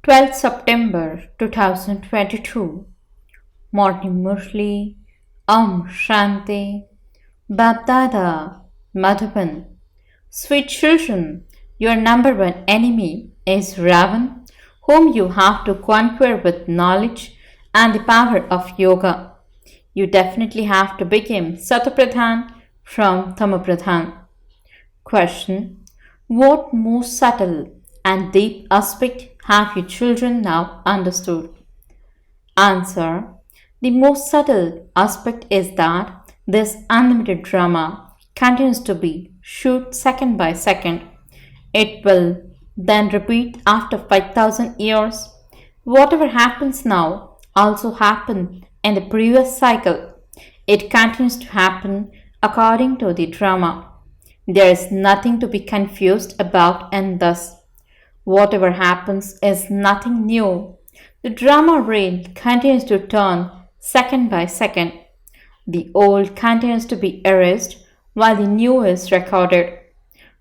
12th September 2022. Morning Murli, Shanti, BapDada, Madhuban. Sweet children, your number one enemy is Ravan, whom you have to conquer with knowledge and the power of yoga. You definitely have to become Satapradhan from Tamapradhan. Question: what most subtle and deep aspect have you children now understood? Answer: the most subtle aspect is that this unlimited drama continues to be shoot second by second. It will then repeat after 5000 years. Whatever happens now also happened in the previous cycle. It continues to happen according to the drama. There is nothing to be confused about, and thus, whatever happens is nothing new. The drama reel continues to turn second by second. The old continues to be erased while the new is recorded.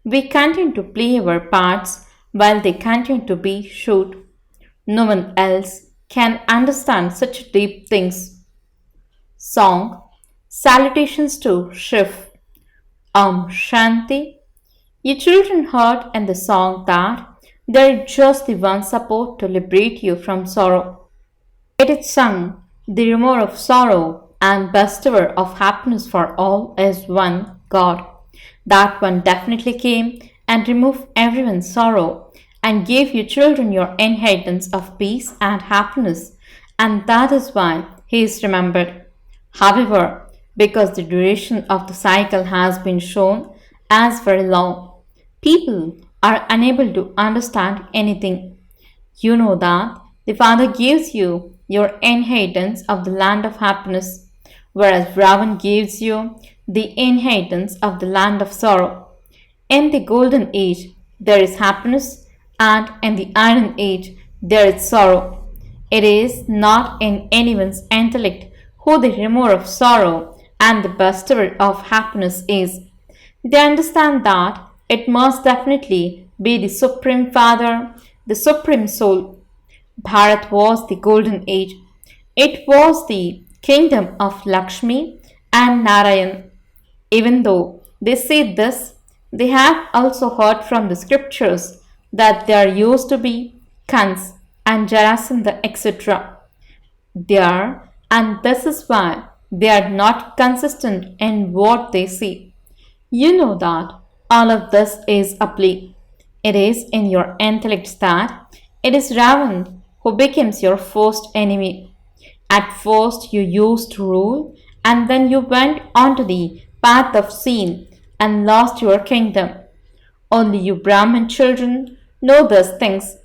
We continue to play our parts while they continue to be shoot. No one else can understand such deep things. Song: Salutations to Shiv. Shanti. You children heard in the song that there is just the one support to liberate you from sorrow. It is sung, the remover of sorrow and bestower of happiness for all is one God. That one definitely came and removed everyone's sorrow and gave you children your inheritance of peace and happiness, and that is why he is remembered. However, because the duration of the cycle has been shown as very long, people are unable to understand anything. You know that the Father gives you your inheritance of the land of happiness, whereas Ravan gives you the inheritance of the land of sorrow. In the golden age, there is happiness, and in the iron age, there is sorrow. It is not in anyone's intellect who the remover of sorrow and the bestower of happiness is. They understand that it must definitely be the Supreme Father, the Supreme Soul. Bharat was the golden age. It was the kingdom of Lakshmi and Narayan. Even though they say this, they have also heard from the scriptures that there used to be Kans and Jarasandha, etc. There, and this is why they are not consistent in what they say. You know that all of this is a play. It is in your intellect that it is Ravan who becomes your first enemy. At first you used to rule, and then you went onto the path of sin and lost your kingdom. Only you Brahmin children know these things.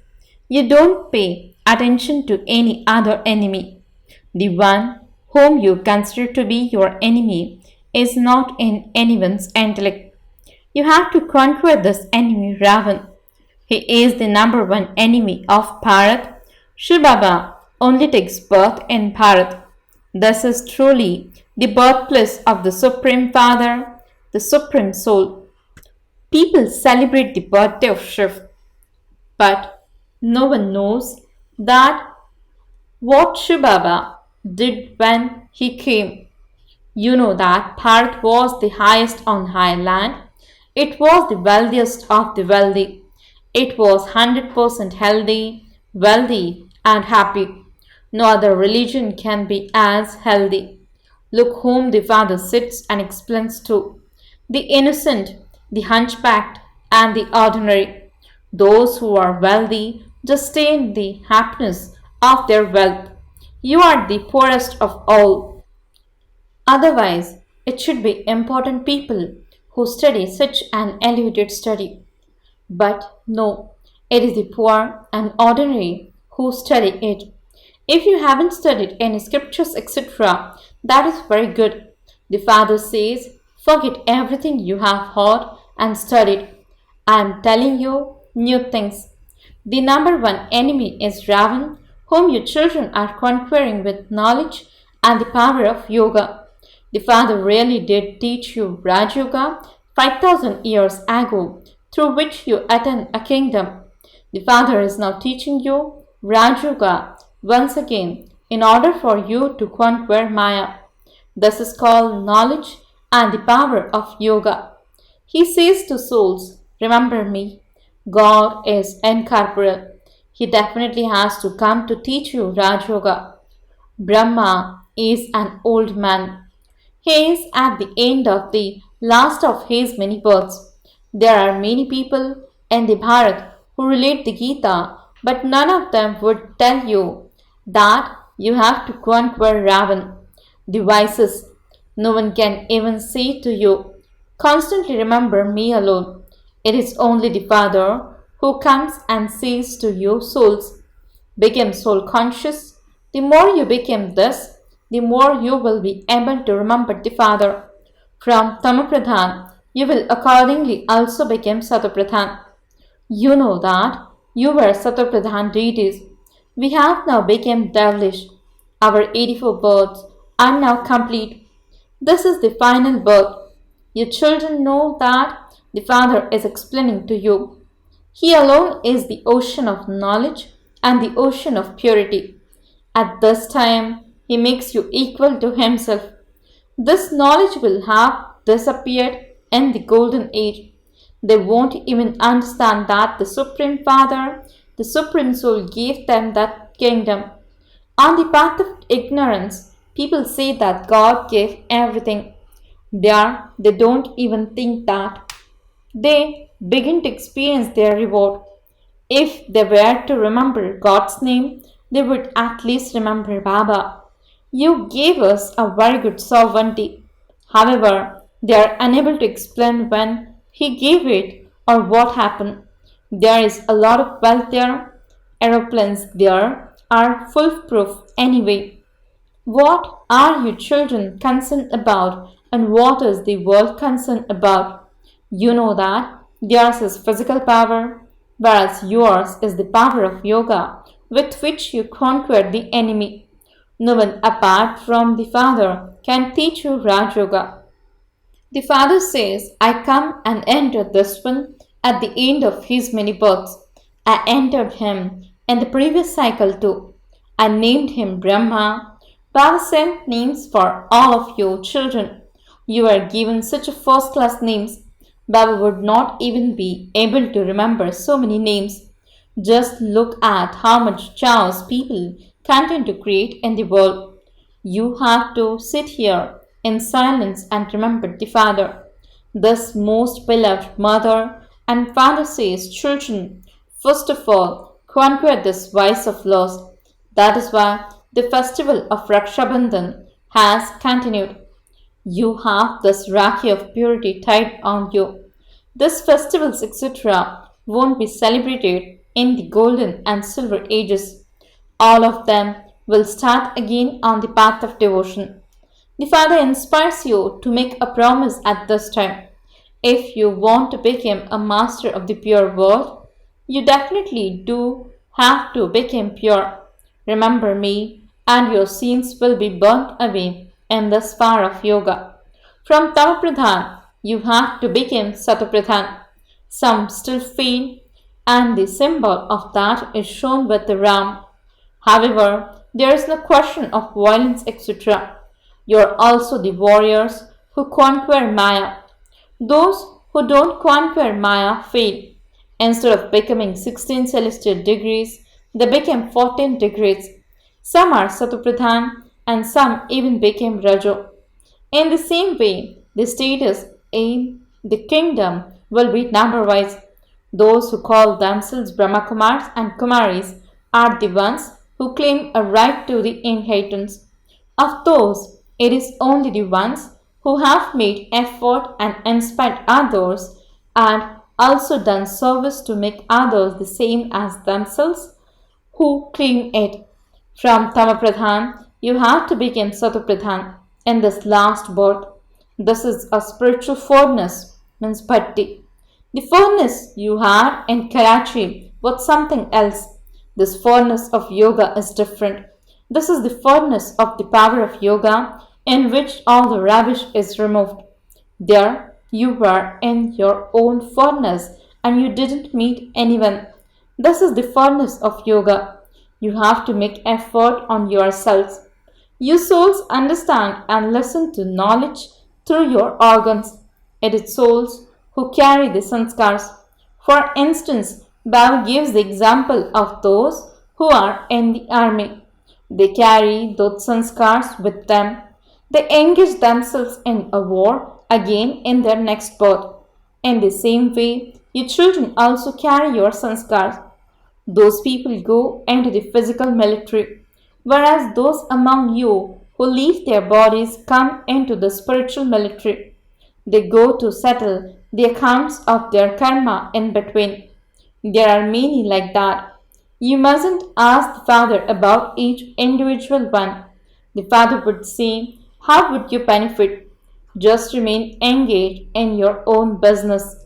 You don't pay attention to any other enemy. The one whom you consider to be your enemy is not in anyone's intellect. You have to conquer this enemy Ravan. He is the number one enemy of Bharat. Shivbaba only takes birth in Bharat. This is truly the birthplace of the Supreme Father, the Supreme Soul. People celebrate the birthday of Shiv, but no one knows that what Shivbaba did when he came. You know that Bharat was the highest on high land. It was the wealthiest of the wealthy. It was 100% healthy, wealthy, and happy. No other religion can be as healthy. Look whom the Father sits and explains to: the innocent, the hunchbacked, and the ordinary. Those who are wealthy just stay in the happiness of their wealth. You are the poorest of all. Otherwise, it should be important people who study such an elevated study. But no, it is the poor and ordinary who study it. If you haven't studied any scriptures, etc., that is very good. The Father says, forget everything you have heard and studied. I am telling you new things. The number one enemy is Ravan, whom you children are conquering with knowledge and the power of yoga. The Father really did teach you Raj Yoga 5000 years ago, through which you attain a kingdom. The Father is now teaching you Raj Yoga once again in order for you to conquer Maya. This is called knowledge and the power of yoga. He says to souls, remember me. God is incorporeal. He definitely has to come to teach you Raj Yoga. Brahma is an old man. He is at the end of the last of his many births. There are many people in the Bharat who relate the Gita, but none of them would tell you that you have to conquer Ravan. The wisest, no one can even say to you, constantly remember me alone. It is only the Father who comes and says to you, souls, become soul conscious. The more you become this, the more you will be able to remember the Father. From Tamapradhan, you will accordingly also become Satapradhan. You know that you were Satapradhan deities. We have now become devilish. Our 84 births are now complete. This is the final birth. Your children know that the Father is explaining to you. He alone is the ocean of knowledge and the ocean of purity. At this time, He makes you equal to Himself. This knowledge will have disappeared in the golden age. They won't even understand that the Supreme Father, the Supreme Soul gave them that kingdom. On the path of ignorance, people say that God gave everything. There, they don't even think that. They begin to experience their reward. If they were to remember God's name, they would at least remember Baba. You gave us a very good sovereignty. However, they are unable to explain when He gave it or what happened. There is a lot of wealth there. Aeroplanes there are foolproof anyway. What are you children concerned about and what is the world concerned about? You know that theirs is physical power, whereas yours is the power of yoga with which you conquer the enemy. No one apart from the Father can teach you Raj Yoga. The Father says, I come and enter this one at the end of his many births. I entered him in the previous cycle too. I named him Brahma. Baba sent names for all of you children. You are given such a first-class names. Baba would not even be able to remember so many names. Just look at how much chaos people continue to create in the world. You have to sit here in silence and remember the Father. This most beloved mother and father says, children, first of all, conquer this vice of loss. That is why the festival of Raksha Bandhan has continued. You have this Rakhi of purity tied on you. This festivals, etc., won't be celebrated in the golden and silver ages. All of them will start again on the path of devotion. The Father inspires you to make a promise at this time. If you want to become a master of the pure world, you definitely do have to become pure. Remember me, and your sins will be burnt away in this fire of yoga. From Tamapradhan, you have to become Satapradhan. Some still fail, and the symbol of that is shown with the ram. However, there is no question of violence, etc. You are also the warriors who conquer Maya. Those who don't conquer Maya fail. Instead of becoming 16 celestial degrees, they became 14 degrees. Some are Satapradhan and some even became Rajo. In the same way, the status in the kingdom will be number-wise. Those who call themselves Brahma Kumaris and Kumaris are the ones who claim a right to the inheritance. Of those, it is only the ones who have made effort and inspired others and also done service to make others the same as themselves who claim it. From Tamapradhan, you have to become Satapradhan in this last birth. This is a spiritual furnace, means bhatti. The furnace you had in Karachi was something else. This furnace of yoga is different. This is the furnace of the power of yoga in which all the rubbish is removed. There you were in your own furnace and you didn't meet anyone. This is the furnace of yoga. You have to make effort on yourselves. You souls understand and listen to knowledge through your organs. It is souls who carry the sanskars. For instance, Baba gives the example of those who are in the army. They carry those sanskars with them. They engage themselves in a war again in their next birth. In the same way, your children also carry your sanskars. Those people go into the physical military, whereas those among you who leave their bodies come into the spiritual military. They go to settle the accounts of their karma in between. There are many like that. You mustn't ask the Father about each individual one. The Father would say, how would you benefit? Just remain engaged in your own business.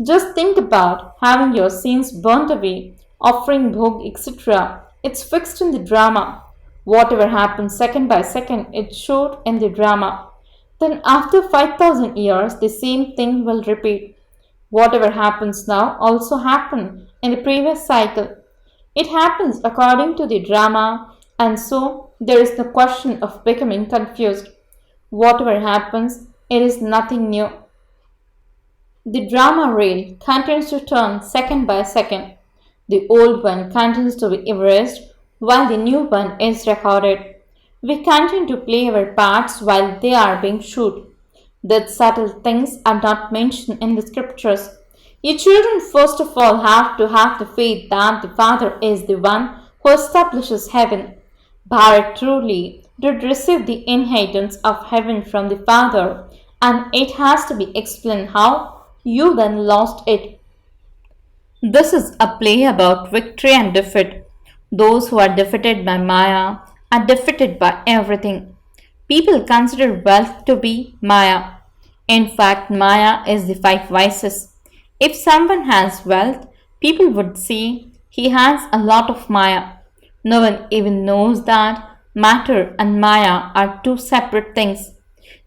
Just think about having your sins burnt away, offering bhog, etc. It's fixed in the drama. Whatever happens second by second, it's showed in the drama. Then after 5000 years, the same thing will repeat. Whatever happens now also happened in the previous cycle. It happens according to the drama, and so there is no question of becoming confused. Whatever happens, it is nothing new. The drama reel continues to turn second by second. The old one continues to be erased while the new one is recorded. We continue to play our parts while they are being shot. That subtle things are not mentioned in the scriptures. Your children first of all have to have the faith that the Father is the one who establishes heaven. Bharat truly did receive the inheritance of heaven from the Father, and it has to be explained how you then lost it. This is a play about victory and defeat. Those who are defeated by Maya are defeated by everything. People consider wealth to be Maya. In fact, Maya is the five vices. If someone has wealth, people would say he has a lot of Maya. No one even knows that matter and Maya are two separate things.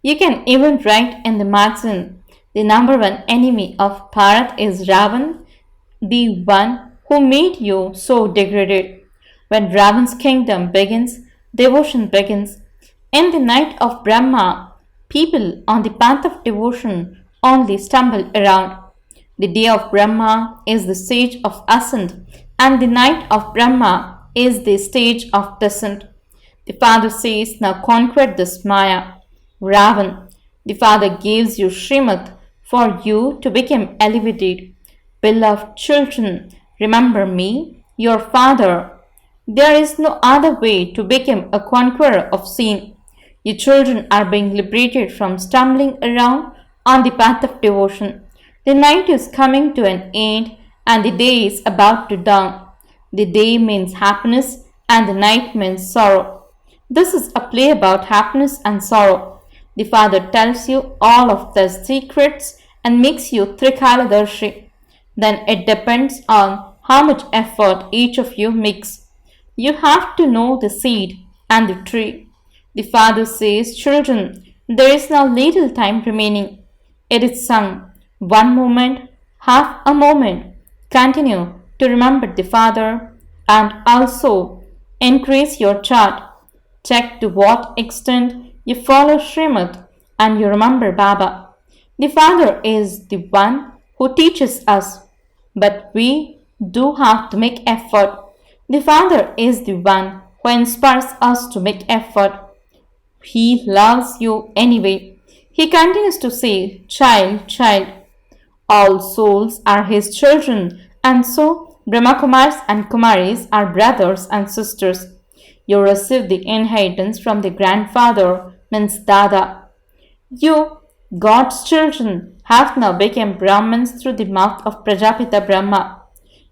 You can even write in the magazine, the number one enemy of Bharat is Ravan, the one who made you so degraded. When Ravan's kingdom begins, devotion begins. In the night of Brahma, people on the path of devotion only stumble around. The day of Brahma is the stage of ascent, and the night of Brahma is the stage of descent. The Father says, now conquer this Maya, Ravan. The Father gives you Srimad for you to become elevated. Beloved children, remember me, your Father. There is no other way to become a conqueror of sin. Your children are being liberated from stumbling around on the path of devotion. The night is coming to an end and the day is about to dawn. The day means happiness and the night means sorrow. This is a play about happiness and sorrow. The Father tells you all of the secrets and makes you Trikaladarshi. Then it depends on how much effort each of you makes. You have to know the seed and the tree. The Father says, children, there is now little time remaining. It is sung. One moment, half a moment. Continue to remember the Father and also increase your chart. Check to what extent you follow Srimad and you remember Baba. The Father is the one who teaches us, but we do have to make effort. The Father is the one who inspires us to make effort. He loves you anyway. He continues to say, child, child. All souls are his children, and so Brahma Kumaris and Kumaris are brothers and sisters. You receive the inheritance from the grandfather, means Dada. You, God's children, have now become Brahmins through the mouth of Prajapita Brahma.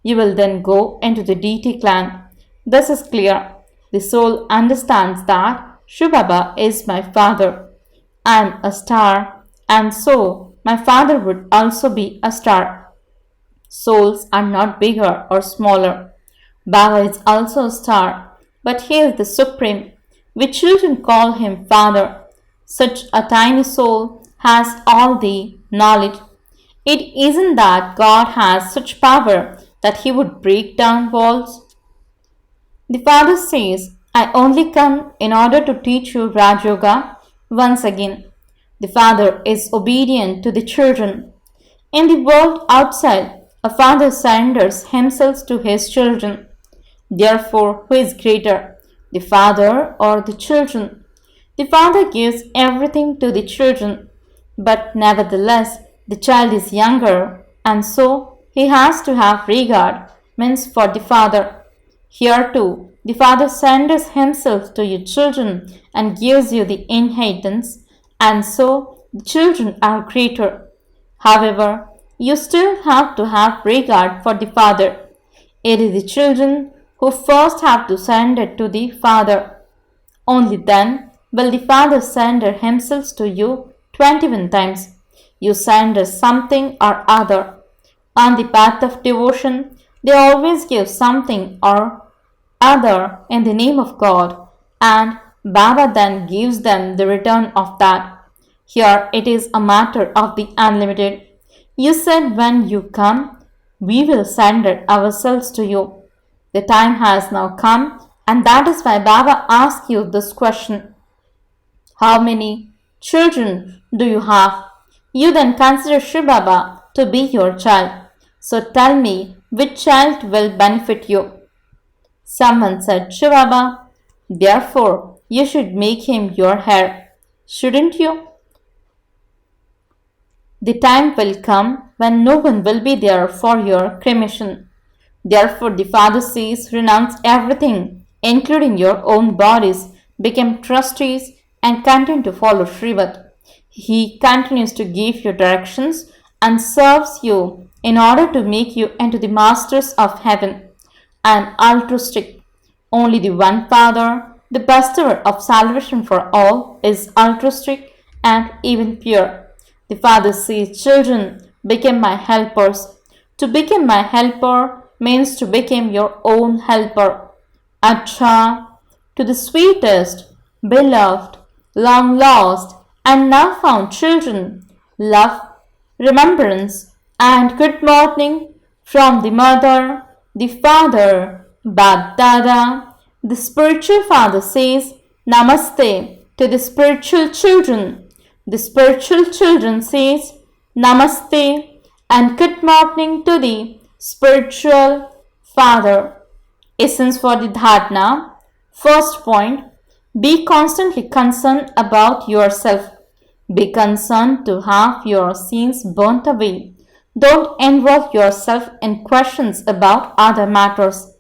You will then go into the deity clan. This is clear. The soul understands that Shivbaba is my father. I am a star, and so my father would also be a star. Souls are not bigger or smaller. Baba is also a star, but he is the supreme. We children call him Father. Such a tiny soul has all the knowledge. It isn't that God has such power that he would break down walls. The father says, I only come in order to teach you Raj Yoga once again. The father is obedient to the children. In the world outside, a father surrenders himself to his children. Therefore, who is greater, the father or the children? The father gives everything to the children, but nevertheless, the child is younger, and so he has to have regard, means for the father. Here too, the father surrenders himself to your children and gives you the inheritance, and so the children are greater. However, you still have to have regard for the father. It is the children who first have to surrender to the father. Only then will the father surrender himself to you 21 times. You surrender something or other. On the path of devotion, they always give something or other in the name of God, and Baba then gives them the return of that. Here it is a matter of the unlimited. You said when you come, we will surrender ourselves to you. The time has now come, and that is why Baba asks you this question. How many children do you have? You then consider Shivbaba to be your child. So tell me which child will benefit you. Someone said, Shivbaba, therefore you should make him your heir, shouldn't you? The time will come when no one will be there for your cremation. Therefore the father says, renounce everything, including your own bodies, become trustees and continue to follow Srivat. He continues to give you directions and serves you in order to make you into the masters of heaven. And altruistic. Only the one Father, the bestower of salvation for all, is altruistic and even pure. The Father says, children, become my helpers. To become my helper means to become your own helper. Acha, to the sweetest, beloved, long lost, and now found children, love, remembrance, and good morning from the mother, the father, BapDada. The spiritual father says, Namaste to the spiritual children. The spiritual children says, Namaste and good morning to the spiritual father. Essence for the dharana. First point, be constantly concerned about yourself. Be concerned to have your sins burnt away. Don't involve yourself in questions about other matters.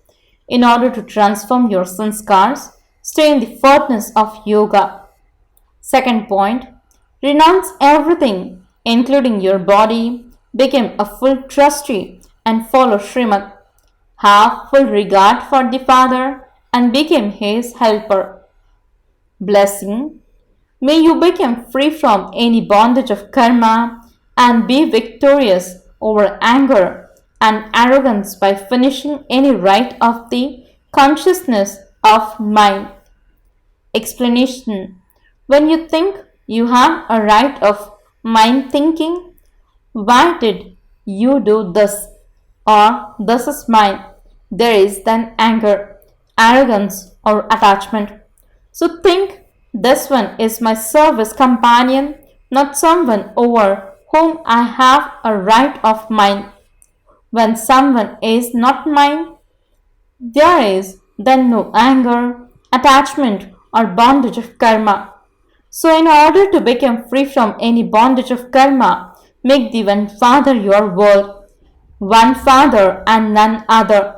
In order to transform your sanskars, stay in the furnace of yoga. Second point, renounce everything, including your body, become a full trustee and follow Srimad. Have full regard for the Father and become his helper. Blessing. May you become free from any bondage of karma and be victorious over anger and arrogance by finishing any rite of the consciousness of mind. Explanation. When you think you have a right of mind thinking, why did you do this? Or this is mine. There is then anger, arrogance, or attachment. So think, this one is my service companion, not someone over whom I have a right of mine. When someone is not mine, there is then no anger, attachment, or bondage of karma. So in order to become free from any bondage of karma, make the one Father your world, one Father and none other.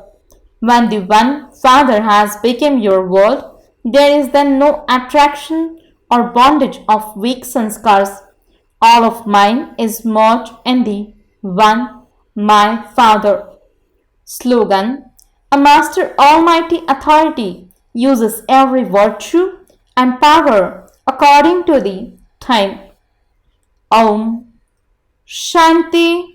When the one Father has become your world, there is then no attraction or bondage of weak sanskars. All of mine is merged in the one, my Father. Slogan. A Master Almighty Authority uses every virtue and power according to the time. Om Shanti